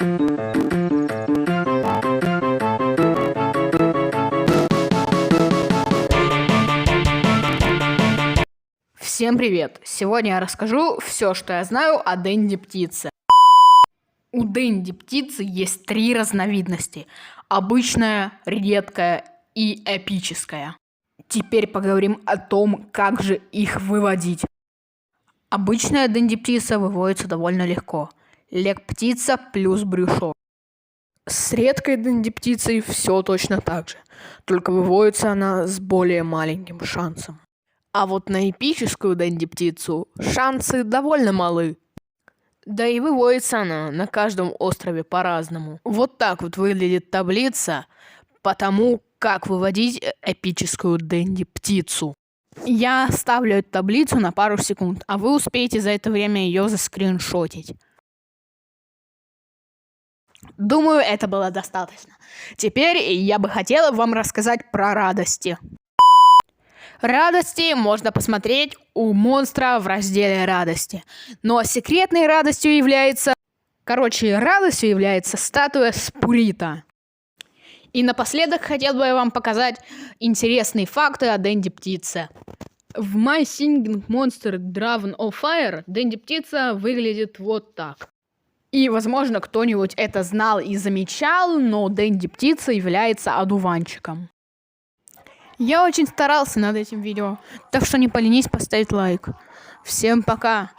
Всем привет! Сегодня я расскажу все, что я знаю о Денди птице. У Денди птицы есть 3 разновидности: обычная, редкая и эпическая. Теперь поговорим о том, как же их выводить. Обычная Денди птица выводится довольно легко. Лек птица плюс брюшок. С редкой Денди птицей все точно так же, только выводится она с более маленьким шансом. А вот на эпическую Денди птицу шансы довольно малы. Да и выводится она на каждом острове по-разному. Вот так вот выглядит таблица по тому, как выводить эпическую Денди птицу. Я оставлю эту таблицу на пару секунд, а вы успеете за это время ее заскриншотить. Думаю, это было достаточно. Теперь я бы хотела вам рассказать про радости. Радости можно посмотреть у монстра в разделе радости. Но секретной радостью является... радостью является статуя Спурита. И напоследок хотел бы я вам показать интересные факты о Денди птице. В My Singing Monster Dragon of Fire Денди птица выглядит вот так. И, возможно, кто-нибудь это знал и замечал, но Денди птица является одуванчиком. Я очень старался над этим видео, так что не поленись поставить лайк. Всем пока!